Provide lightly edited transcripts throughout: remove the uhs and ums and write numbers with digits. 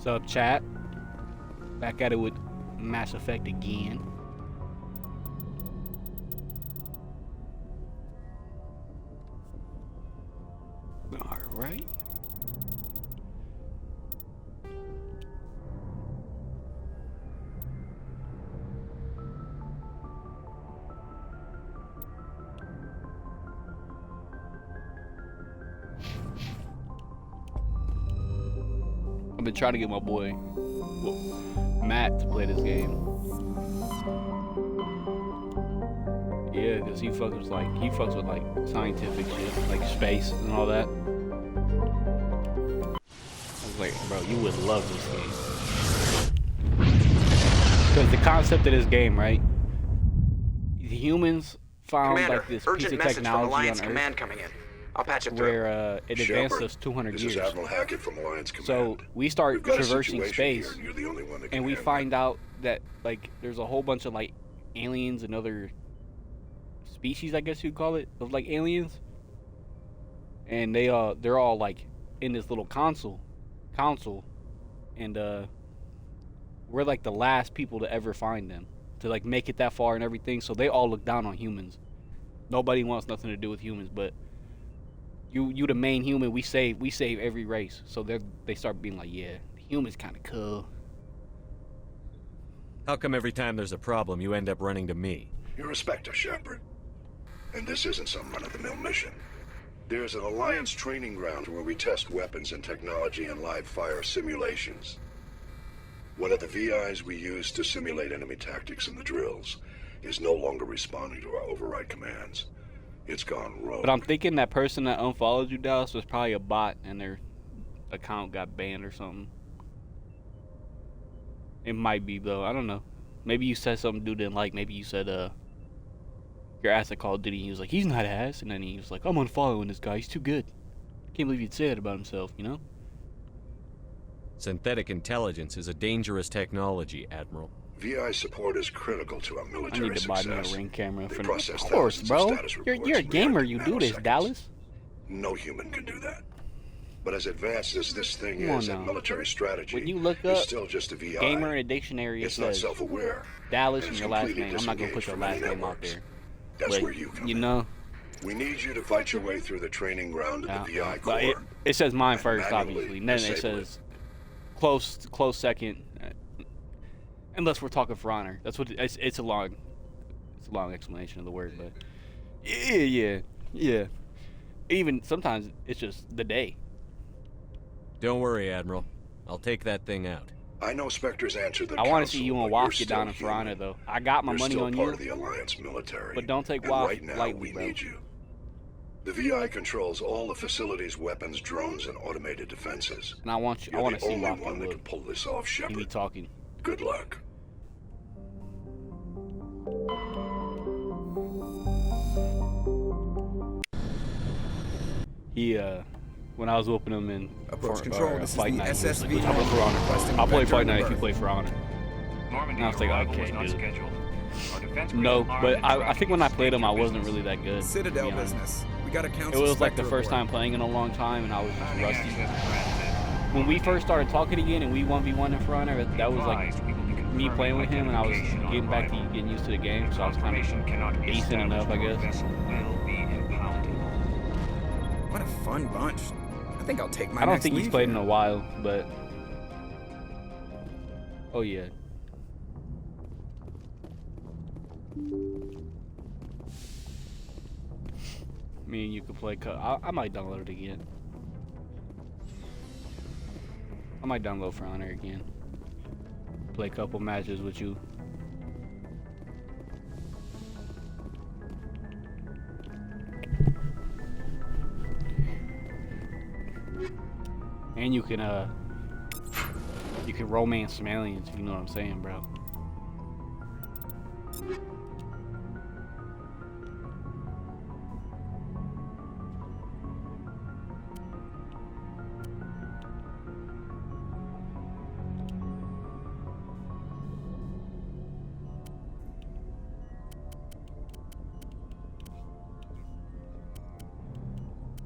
Sup, chat? Back at it with Mass Effect again. Alright. I've been trying to get my boy Matt to play this game. Yeah, cause he fucks with like scientific shit, like space and all that. I was like, bro, you would love this game. Cause the concept of this game, right? The humans found Commander, like this piece urgent of message from technology Alliance on Command Earth coming in. I'll patch it through. where it advanced us 200 This years. is Admiral Hackett from Alliance Command. So we start We've got a traversing situation space, here, and you're the only one that can and we handle find out that like there's a whole bunch of like aliens and other species, I guess you'd call it, of like aliens, and they're all like in this little council, and we're like the last people to ever find them, to like make it that far and everything. So they all look down on humans. Nobody wants nothing to do with humans, but you the main human. We save every race. So they start being like, yeah, humans kind of cool. How come every time there's a problem, you end up running to me? You're a Spectre, Shepard. And this isn't some run-of-the-mill mission. There's an Alliance training ground where we test weapons and technology in live fire simulations. One of the VIs we use to simulate enemy tactics in the drills is no longer responding to our override commands. It's gone rogue. But I'm thinking that person that unfollowed you, Dallas, was probably a bot and their account got banned or something. It might be, though. I don't know. Maybe you said something dude didn't like. Maybe you said your ass at Call of Duty. He was like, he's not ass. And then he was like, I'm unfollowing this guy. He's too good. Can't believe you'd say that about himself, you know? Synthetic intelligence is a dangerous technology, Admiral. VI support is critical to our I military need to buy success. me a Ring camera. They For process of course, thousands bro. of status You're reports a gamer. in You do this, nanoseconds. Dallas. No human can do that. But as advanced as this thing Come on is in now. military strategy, When you look it's up still just a VI. gamer in a dictionary, it It's not says self-aware. Dallas and and it's your last completely name. I'm not gonna put disengaged your from last any name out networks. there. That's But where you come in. know, We need you to fight your way through the training ground of the VI but core. it says mine and first, manually obviously. And then it disable says close second. Unless we're talking for honor. That's what it's a long explanation of the word, but yeah. Even sometimes it's just the day. Don't worry, Admiral. I'll take that thing out. I know Spectre's answered the I want to council, see you but and you're Woff get down in still for honor, human. though. I got my You're money still on part you, of the Alliance military. but don't take and Woff right now, lightly, we bro. need you. The VI controls all the facility's weapons, drones, and automated defenses. And I want to You're the see only Woff one get that can wood. pull this off, He be Shepard. talking. Good luck. He when I was whooping him in Approach control, this is Fight the Night, he was like, SSV "I'll play for honor. requesting I'll play vector Fight Night if you alert." play for honor." Normandy And I was like, arrival okay, was not dude. scheduled. Our defense No, crews armed but and I tracking think when I played him, I major wasn't business. really that good. to Citadel be honest. business. We got a It council was like the Spectre first time aboard. playing in a long time, and I was just Finding rusty. access to transit. When we first started talking again, and we 1v1 in for honor, that was like Advised, we will be me confirming playing with him, and I was identification on getting back to arrival. getting used to the game, so I was kind Confirmation of cannot be decent enough, I established or guess. vessel will be impounded. What a fun bunch. I think I'll take my I don't next think he's leave played here. in a while, but oh yeah. Me and you could play. I might download it again. I might download For Honor again. Play a couple matches with you. And you can romance some aliens, if you know what I'm saying, bro.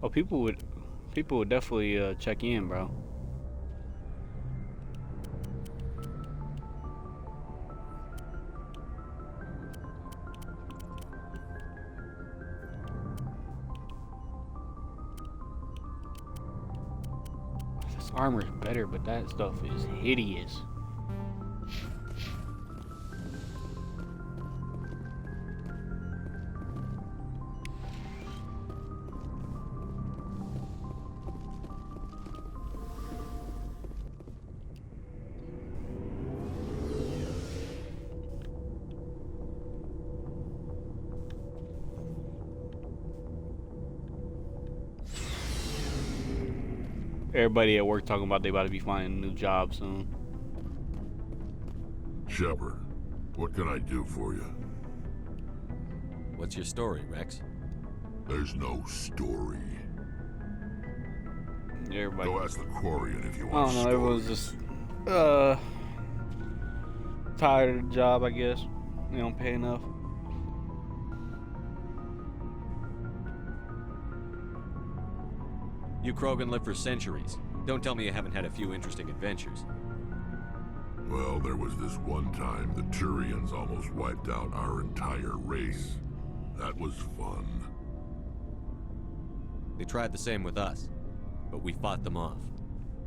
Oh, people would definitely check in, bro. armor's better, but that stuff is hideous. Everybody at work talking about they about to be finding a new job soon. Shepard, what can I do for you? What's your story, Rex? There's no story. Everybody. Go ask the Quarian if you I want don't know. Everyone's just tired of the job, I guess. They don't pay enough. You Krogan live for centuries. Don't tell me you haven't had a few interesting adventures. Well, there was this one time the Turians almost wiped out our entire race. That was fun. They tried the same with us, but we fought them off.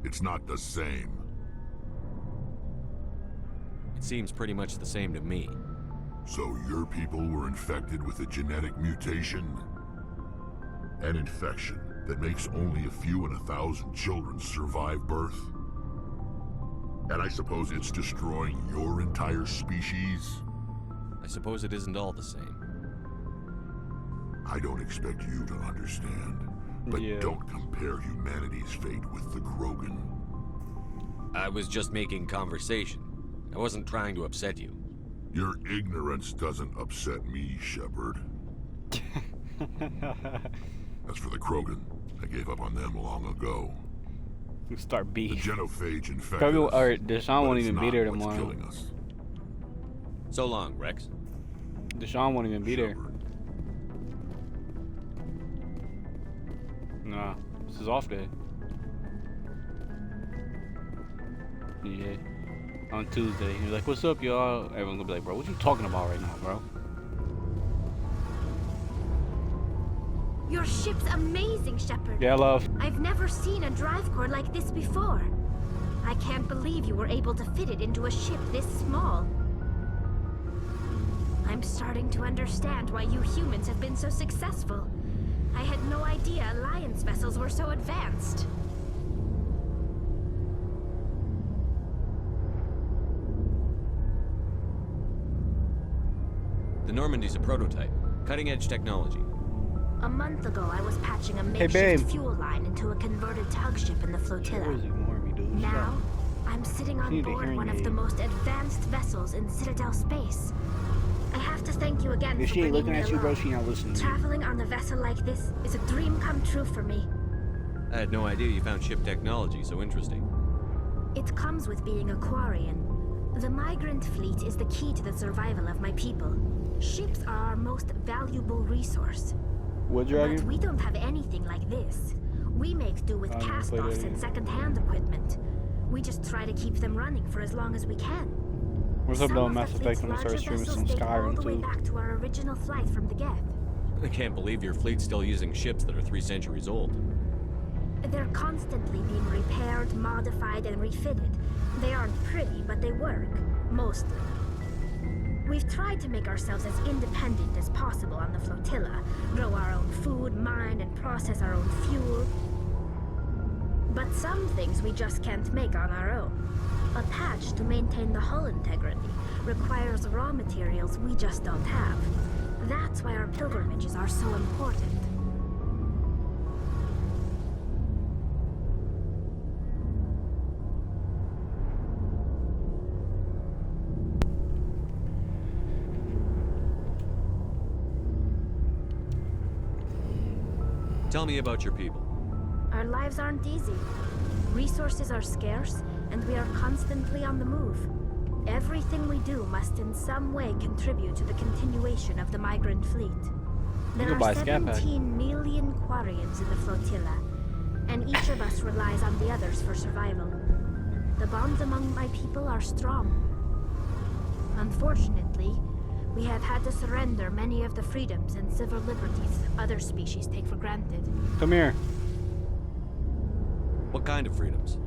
It's not the same. It seems pretty much the same to me. So your people were infected with a genetic mutation? An infection that makes only a few in 1,000 children survive birth? And I suppose it's destroying your entire species? I suppose it isn't all the same. I don't expect you to understand, but Yeah. don't compare humanity's fate with the Krogan. I was just making conversation. I wasn't trying to upset you. Your ignorance doesn't upset me, Shepard. As for the Krogan, I gave up on them long ago. We start The beating. genophage infected Probably, us, or Deshaun but won't it's even be not there what's tomorrow. killing us. So long, Rex. Deshaun won't even be there. Shepard. Nah, this is off day. Yeah. On Tuesday. He was like, what's up, y'all? Everyone gonna be like, bro, what you talking about right now, bro? Your ship's amazing, Shepard. Yeah, love. I've never seen a drive core like this before. I can't believe you were able to fit it into a ship this small. I'm starting to understand why you humans have been so successful. I had no idea Alliance vessels were so advanced. The Normandy's a prototype. Cutting-edge technology. A month ago, I was patching a makeshift babe. fuel line into a converted tug ship in the She flotilla. always ignoring me, dude. Now, I'm sitting on need a board hearing one of the aid. most advanced vessels in Citadel space. I have to thank you again If for she ain't bringing looking me at you, bro, along. she not listening to you. Traveling on a vessel like this is a dream come true for me. I had no idea you found ship technology so interesting. It comes with being a Quarian. The migrant fleet is the key to the survival of my people. Ships are our most valuable resource. Wood But Dragon? we don't have anything like this. We make do with I never played cast-offs that and game. second-hand equipment. We just try to keep them running for as long as we can. What's up, Some though, of the Mass Effect? fleet's I'm gonna start larger streaming vessels some date all Skyrim, the way too. back to our original flight from the Geth. I can't believe your fleet's still using ships that are 3 centuries old. They're constantly being repaired, modified, and refitted. They aren't pretty, but they work. Mostly. We've tried to make ourselves as independent as possible on the flotilla. Grow our own food, mine, and process our own fuel. But some things we just can't make on our own. A patch to maintain the hull integrity requires raw materials we just don't have. That's why our pilgrimages are so important. Tell me about your people. Our lives aren't easy. Resources are scarce, and we are constantly on the move. Everything we do must in some way contribute to the continuation of the migrant fleet. There can buy are a scat pack. 17 million Quarians in the flotilla, and each of us relies on the others for survival. The bonds among my people are strong. Unfortunately, we have had to surrender many of the freedoms and civil liberties other species take for granted. Come here. What kind of freedoms?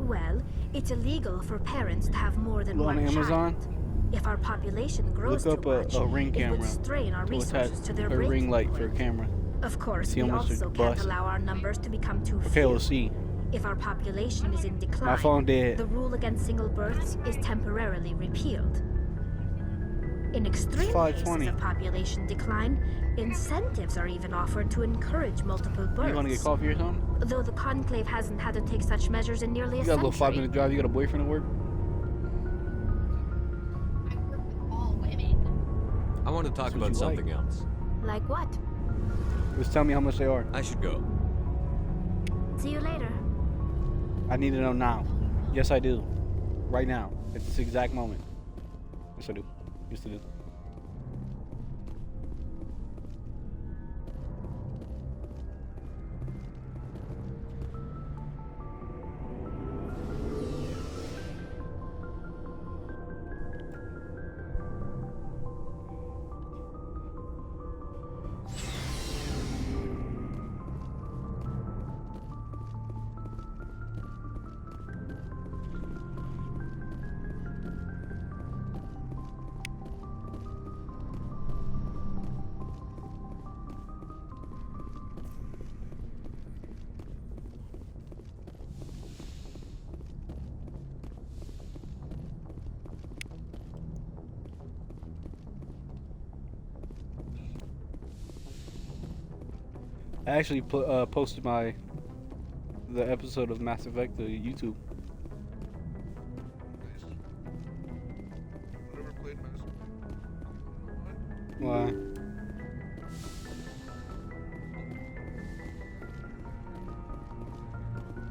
Well, it's illegal for parents to have more than Go one on Amazon. child. If our population grows Look too up much, a ring it camera would strain our to attach resources to their a brain ring light for a camera. Of course, See we how much also it can't busts. allow our numbers to become too Okay, few. let's see. If our population is in decline, My phone dead. the rule against single births is temporarily repealed. In extreme 520. cases of population decline, incentives are even offered to encourage multiple births. You want to get coffee or something? Though the Conclave hasn't had to take such measures in nearly a You got a little century. 5-minute drive. You got a boyfriend at work? I work with all women. I want to talk That's what about you like. something else. Like what? Just tell me how much they are. I should go. See you later. I need to know now. Yes, I do. Right now. At this exact moment. Yes, I do. Yes, I do. I actually posted the episode of Mass Effect to YouTube. Never played Mass Effect. Why?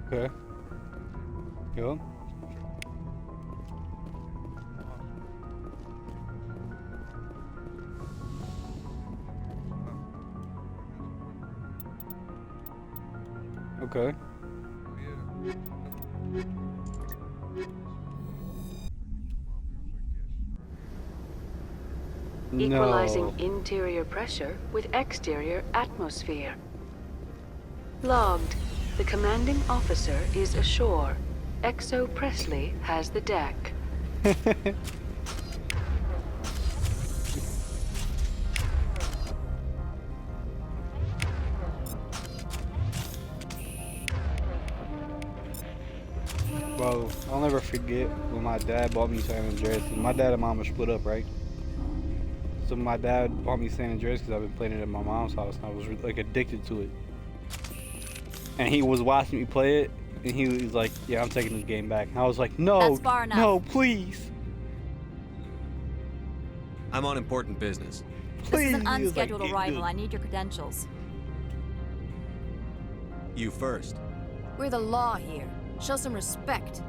Okay. Go. Okay. Equalizing No. interior pressure with exterior atmosphere. Logged. The commanding officer is ashore. Exo Presley has the deck. Bro, I'll never forget when my dad bought me San Andreas. My dad and mom are split up, right? So my dad bought me San Andreas because I've been playing it at my mom's house and I was like addicted to it. And he was watching me play it and he was like, yeah, I'm taking this game back. And I was like, no, That's far enough. no, please. I'm on important business. This Please. is an He was like, unscheduled "Dude, arrival. I need your credentials. You first. We're the law here. Show some respect.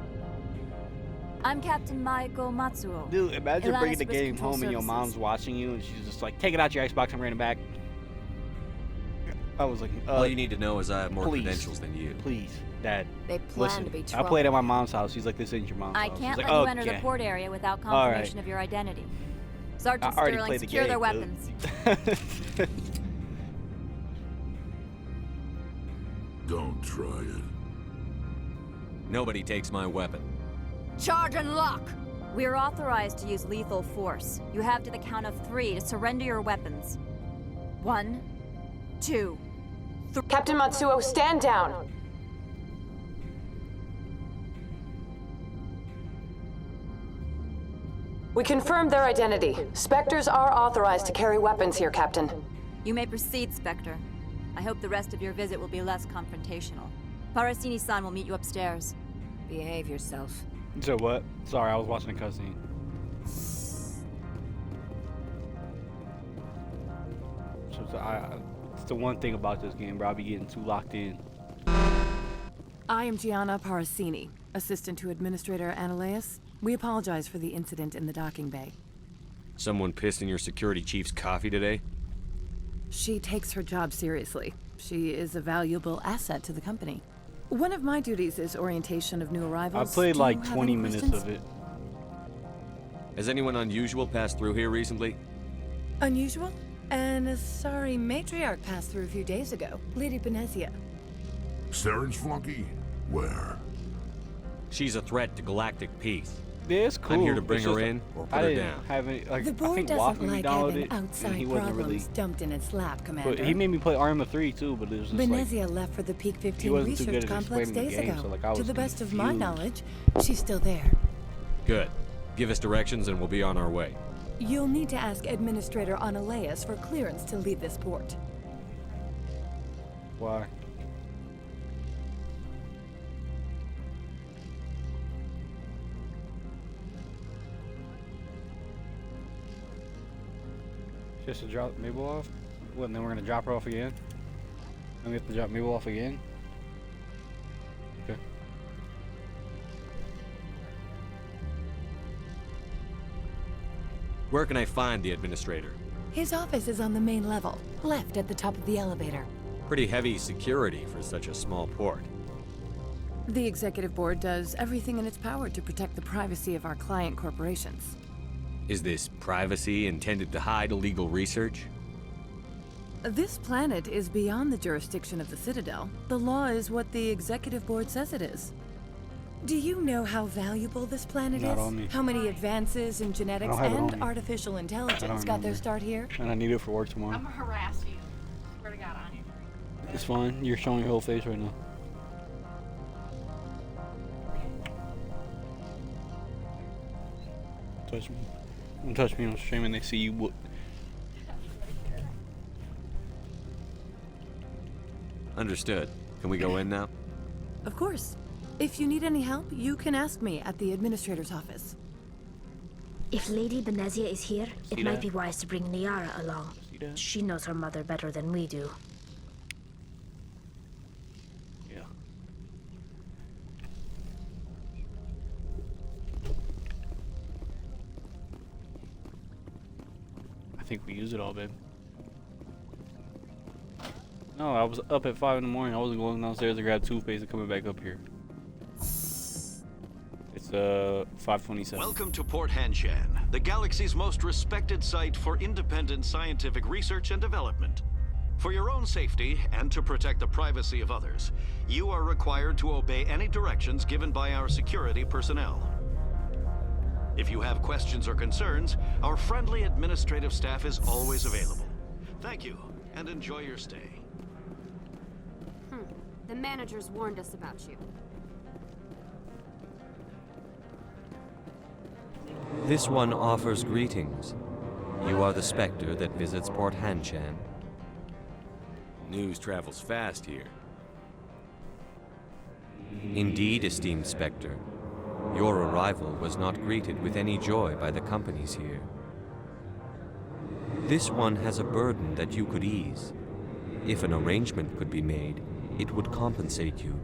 I'm Captain Maiko Matsuo. Dude, imagine Atlantis bringing the Risk game Control home and your Services. mom's watching you and she's just like, take it out your Xbox, I'm bringing it back. I was like, All you need to know is I have more please. credentials than you. please, Dad. They plan Listen, to be I trouble. played at my mom's house. She's like, this isn't your mom's I house. can't She's let like, you enter the "Okay." port area without All right. confirmation of your identity. I Sergeant already Sterling, played the secure game, their dude. weapons. Don't try it. Nobody takes my weapon. Charge and lock! We are authorized to use lethal force. You have to the count of 3 to surrender your weapons. 1, 2, 3. Captain Matsuo, stand down. We confirmed their identity. Spectres are authorized to carry weapons here, Captain. You may proceed, Spectre. I hope the rest of your visit will be less confrontational. Parasini-san will meet you upstairs. Behave yourself. So what? Sorry, I was watching a cutscene. It's the one thing about this game, bro. I be getting too locked in. I am Gianna Parasini, assistant to Administrator Ananias. We apologize for the incident in the docking bay. Someone pissed in your security chief's coffee today? She takes her job seriously. She is a valuable asset to the company. One of my duties is orientation of new I arrivals. played Do like you have 20 any minutes questions? of it. Has anyone unusual passed through here recently? Unusual? And a sorry matriarch passed through a few days ago. Lady Benezia. Saren's flunky? Where? She's a threat to galactic peace. Yeah, it's cool. I'm here to bring It's her just- in or put I her didn't down. have any, like, The I board think doesn't Waffle like downloaded having it, and outside he wasn't problems really. dumped in its lap, Commander. But he made me play Arma 3 too, but it was just like Benezia left for the Peak 15 wasn't too good research at complex explaining days the game, ago. so, like, I To was the best of my confused. knowledge, she's still there. Good. Give us directions and we'll be on our way. You'll need to ask Administrator Analeas for clearance to leave this port. why. Just to drop Mabel off? What, and then we're gonna drop her off again? And we have to drop Mabel off again? Okay. Where can I find the administrator? His office is on the main level, left at the top of the elevator. Pretty heavy security for such a small port. The Executive Board does everything in its power to protect the privacy of our client corporations. Is this privacy intended to hide illegal research? This planet is beyond the jurisdiction of the Citadel. The law is what the Executive Board says it is. Do you know how valuable this planet Not is? on me. How many advances in genetics have it on and me. artificial intelligence got their remember. start here? And I need it for work tomorrow. I'm gonna harass you. Swear to God, on you. It's fine. You're showing your whole face right now. Touch me. Don't touch me on stream and they see you. Understood. Can we go in now? Of course. If you need any help, you can ask me at the Administrator's office. If Lady Benezia is here, See it might that? be wise to bring Niara along. See that? She knows her mother better than we do. Yeah. I think we used it all, babe. No, I was up at 5 in the morning. I wasn't going downstairs to grab toothpaste and coming back up here. It's 5:27. Welcome to Port Hanshan, the galaxy's most respected site for independent scientific research and development. For your own safety and to protect the privacy of others, you are required to obey any directions given by our security personnel. If you have questions or concerns, our friendly administrative staff is always available. Thank you, and enjoy your stay. The managers warned us about you. This one offers greetings. You are the Spectre that visits Port Hanshan. News travels fast here. Indeed, esteemed Spectre. Your arrival was not greeted with any joy by the companies here. This one has a burden that you could ease. If an arrangement could be made, it would compensate you.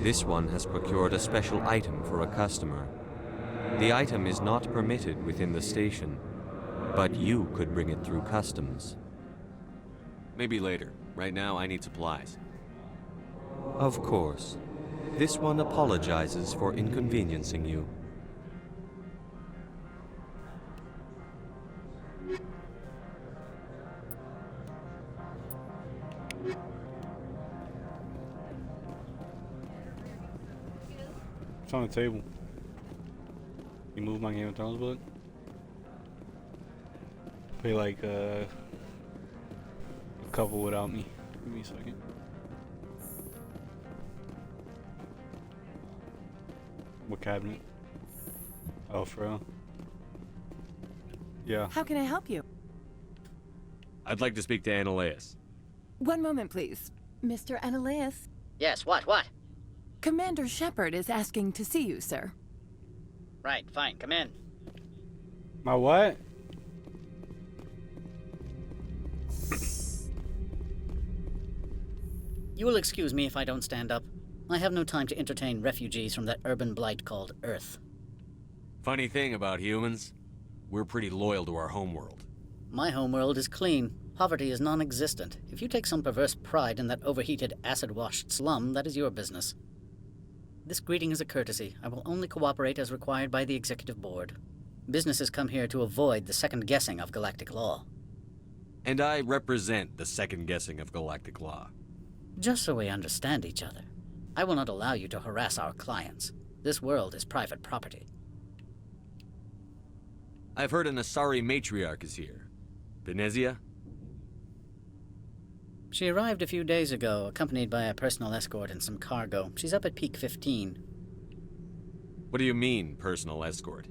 This one has procured a special item for a customer. The item is not permitted within the station, but you could bring it through customs. Maybe later. Right now, I need supplies. Of course. This one apologizes for inconveniencing you. It's on the table. You move my Game of Thrones book? Play like a couple without me. Give me a second. What cabinet? Oh, for real? Yeah. How can I help you? I'd like to speak to Analeas. One moment, please. Mr. Analeas. Yes, what? Commander Shepard is asking to see you, sir. Right, fine, come in. My what? You will excuse me if I don't stand up. I have no time to entertain refugees from that urban blight called Earth. Funny thing about humans, we're pretty loyal to our homeworld. My homeworld is clean. Poverty is non-existent. If you take some perverse pride in that overheated, acid-washed slum, that is your business. This greeting is a courtesy. I will only cooperate as required by the Executive Board. Businesses come here to avoid the second-guessing of galactic law. And I represent the second guessing of galactic law. Just so we understand each other. I will not allow you to harass our clients. This world is private property. I've heard an Asari matriarch is here. Benezia? She arrived a few days ago, accompanied by a personal escort and some cargo. She's up at Peak 15. What do you mean, personal escort?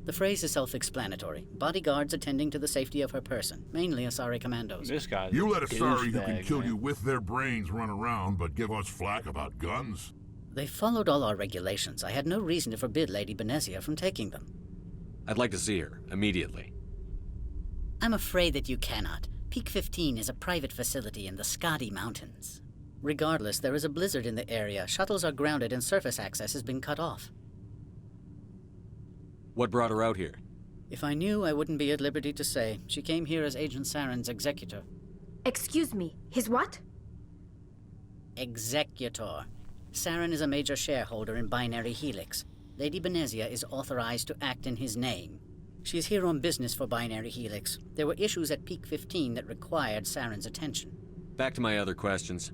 The phrase is self-explanatory. Bodyguards attending to the safety of her person, mainly Asari commandos. This guy. You let Asari who can kill you with their brains run around, but give us flack about guns? They followed all our regulations. I had no reason to forbid Lady Benezia from taking them. I'd like to see her, immediately. I'm afraid that you cannot. Peak 15 is a private facility in the Skadi Mountains. Regardless, there is a blizzard in the area. Shuttles are grounded and surface access has been cut off. What brought her out here? If I knew, I wouldn't be at liberty to say. She came here as Agent Saren's executor. Excuse me, his what? Executor. Saren is a major shareholder in Binary Helix. Lady Benezia is authorized to act in his name. She's here on business for Binary Helix. There were issues at Peak 15 that required Saren's attention. Back to my other questions.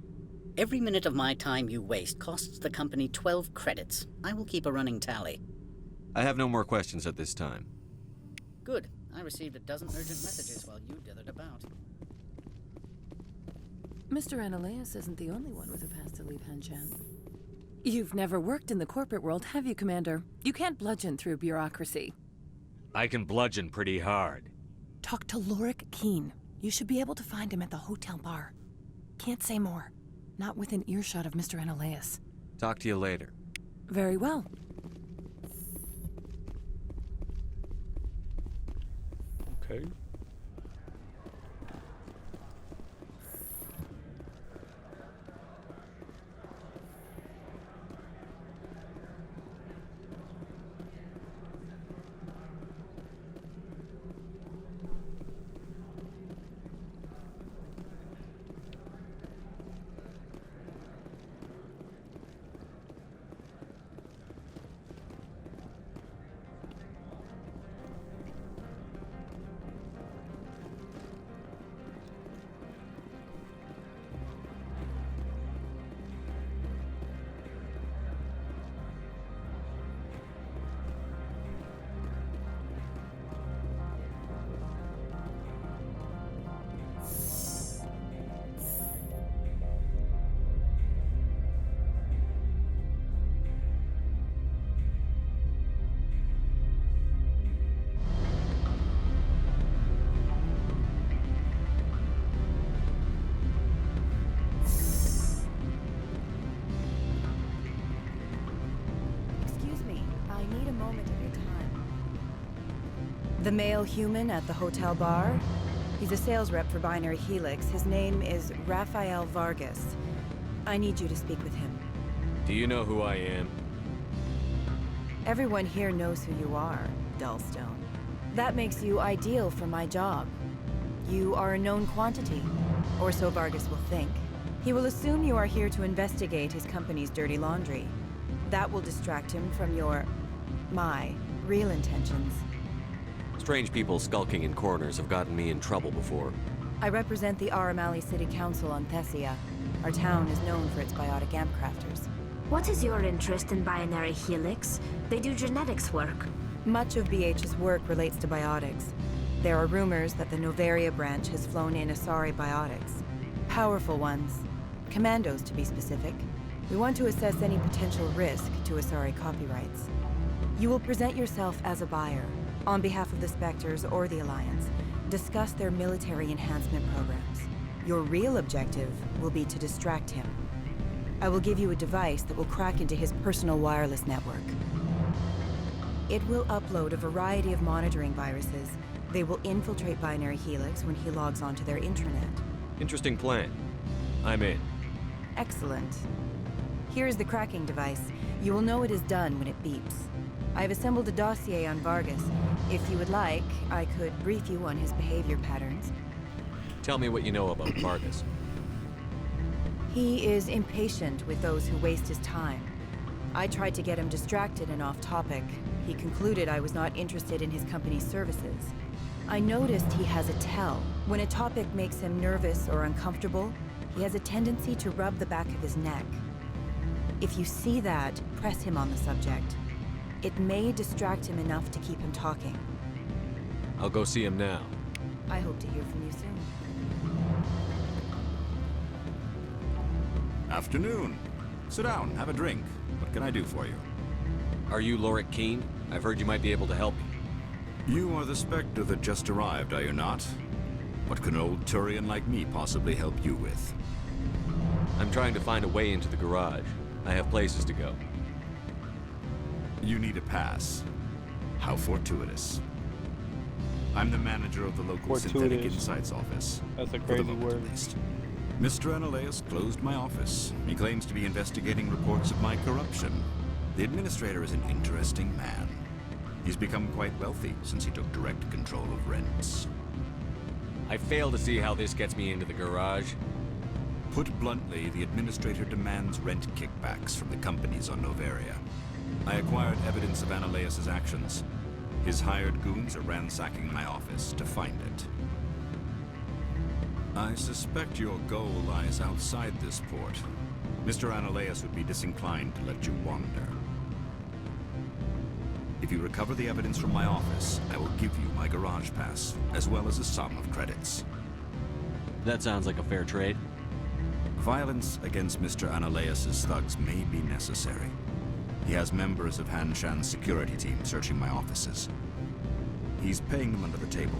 Every minute of my time you waste costs the company 12 credits. I will keep a running tally. I have no more questions at this time. Good. I received a dozen urgent messages while you dithered about. Mr. Ananias isn't the only one with a past to leave Hanshan. You've never worked in the corporate world, have you, Commander? You can't bludgeon through bureaucracy. I can bludgeon pretty hard. Talk to Lorik Keen. You should be able to find him at the hotel bar. Can't say more. Not within earshot of Mr. Ananias. Talk to you later. Very well. Okay. The male human at the hotel bar? He's a sales rep for Binary Helix. His name is Rafael Vargas. I need you to speak with him. Do you know who I am? Everyone here knows who you are, Dullstone. That makes you ideal for my job. You are a known quantity, or so Vargas will think. He will assume you are here to investigate his company's dirty laundry. That will distract him from my real intentions. Strange people skulking in corners have gotten me in trouble before. I represent the Aramali City Council on Thessia. Our town is known for its biotic amp crafters. What is your interest in Binary Helix? They do genetics work. Much of BH's work relates to biotics. There are rumors that the Novaria branch has flown in Asari biotics. Powerful ones. Commandos, to be specific. We want to assess any potential risk to Asari copyrights. You will present yourself as a buyer, on behalf of the Spectres or the Alliance, discuss their military enhancement programs. Your real objective will be to distract him. I will give you a device that will crack into his personal wireless network. It will upload a variety of monitoring viruses. They will infiltrate Binary Helix when he logs onto their intranet. Interesting plan. I'm in. Excellent. Here is the cracking device. You will know it is done when it beeps. I have assembled a dossier on Vargas. If you would like, I could brief you on his behavior patterns. Tell me what you know about Vargas. He is impatient with those who waste his time. I tried to get him distracted and off topic. He concluded I was not interested in his company's services. I noticed he has a tell. When a topic makes him nervous or uncomfortable, he has a tendency to rub the back of his neck. If you see that, press him on the subject. It may distract him enough to keep him talking. I'll go see him now. I hope to hear from you soon. Afternoon. Sit down, have a drink. What can I do for you? Are you Lorik Keene? I've heard you might be able to help me. You are the Spectre that just arrived, are you not? What can an old Turian like me possibly help you with? I'm trying to find a way into the garage. I have places to go. You need a pass. How fortuitous. I'm the manager of the local Synthetic Insights office. That's a for crazy the moment, word. at least. Mr. Analaeus closed my office. He claims to be investigating reports of my corruption. The administrator is an interesting man. He's become quite wealthy since he took direct control of rents. I fail to see how this gets me into the garage. Put bluntly, the administrator demands rent kickbacks from the companies on Noveria. I acquired evidence of Analaeus' actions. His hired goons are ransacking my office to find it. I suspect your goal lies outside this port. Mr. Analaeus would be disinclined to let you wander. If you recover the evidence from my office, I will give you my garage pass, as well as a sum of credits. That sounds like a fair trade. Violence against Mr. Analaeus' thugs may be necessary. He has members of Han Shan's security team searching my offices. He's paying them under the table.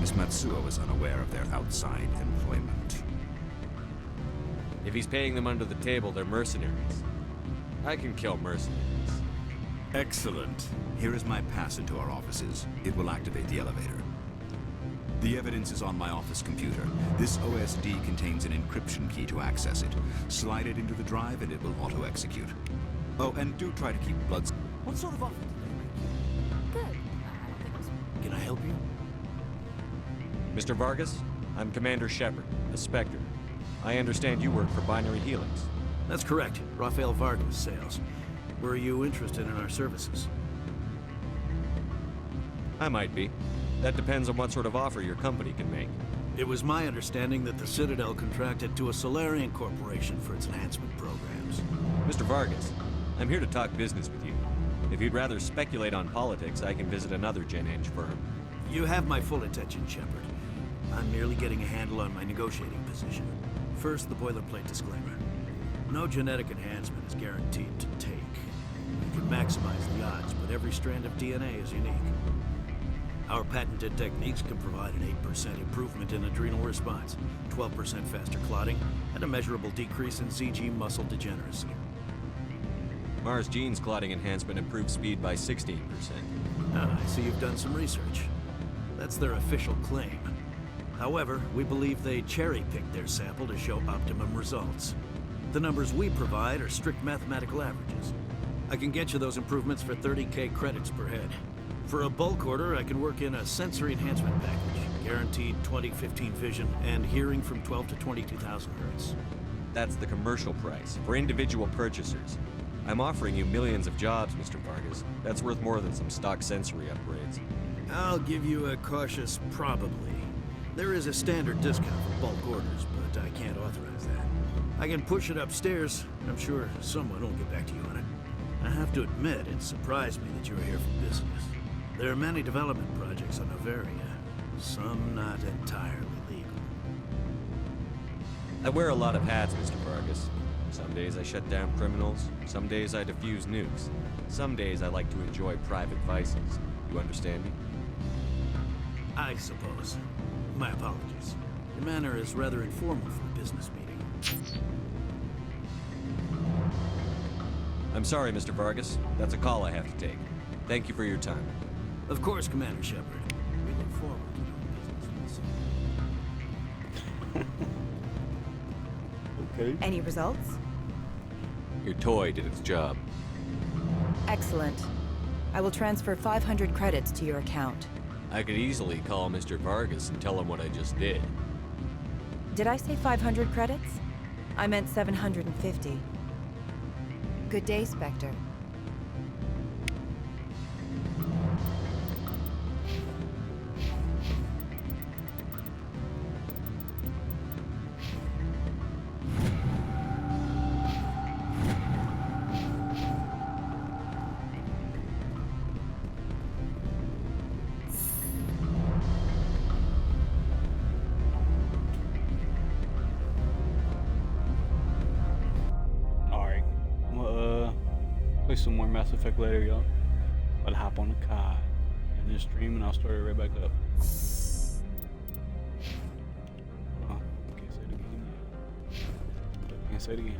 Miss Matsuo is unaware of their outside employment. If he's paying them under the table, they're mercenaries. I can kill mercenaries. Excellent. Here is my pass into our offices. It will activate the elevator. The evidence is on my office computer. This OSD contains an encryption key to access it. Slide it into the drive and it will auto-execute. Oh, and do try to keep blood... What sort of offer did they make you? Good. I don't think it was... Can I help you? Mr. Vargas, I'm Commander Shepard, a Spectre. I understand you work for Binary Helix. That's correct. Rafael Vargas, sales. Were you interested in our services? I might be. That depends on what sort of offer your company can make. It was my understanding that the Citadel contracted to a Solarian corporation for its enhancement programs. Mr. Vargas, I'm here to talk business with you. If you'd rather speculate on politics, I can visit another Gen Eng firm. You have my full attention, Shepard. I'm merely getting a handle on my negotiating position. First, the boilerplate disclaimer. No genetic enhancement is guaranteed to take. You can maximize the odds, but every strand of DNA is unique. Our patented techniques can provide an 8% improvement in adrenal response, 12% faster clotting, and a measurable decrease in ZG muscle degeneracy. Mars Gene's clotting enhancement improves speed by 16%. Ah, I see you've done some research. That's their official claim. However, we believe they cherry-picked their sample to show optimum results. The numbers we provide are strict mathematical averages. I can get you those improvements for 30K credits per head. For a bulk order, I can work in a sensory enhancement package, guaranteed 20/15 vision, and hearing from 12 to 22,000 hertz. That's the commercial price, for individual purchasers. I'm offering you millions of jobs, Mr. Vargas. That's worth more than some stock sensory upgrades. I'll give you a cautious probably. There is a standard discount for bulk orders, but I can't authorize that. I can push it upstairs. I'm sure someone will get back to you on it. I have to admit, it surprised me that you were here for business. There are many development projects on Noveria, some not entirely legal. I wear a lot of hats, Mr. Vargas. Some days I shut down criminals, some days I defuse nukes. Some days I like to enjoy private vices. You understand me? I suppose. My apologies. Your manner is rather informal for a business meeting. I'm sorry, Mr. Vargas. That's a call I have to take. Thank you for your time. Of course, Commander Shepard. We look forward to doing business with you. Okay. Any results? Your toy did its job. Excellent. I will transfer 500 credits to your account. I could easily call Mr. Vargas and tell him what I just did. Did I say 500 credits? I meant 750. Good day, Spectre. play some more Mass Effect later, y'all. I'll hop on the car in this stream and I'll start it right back up. Oh, can't say it again. Can't say it again.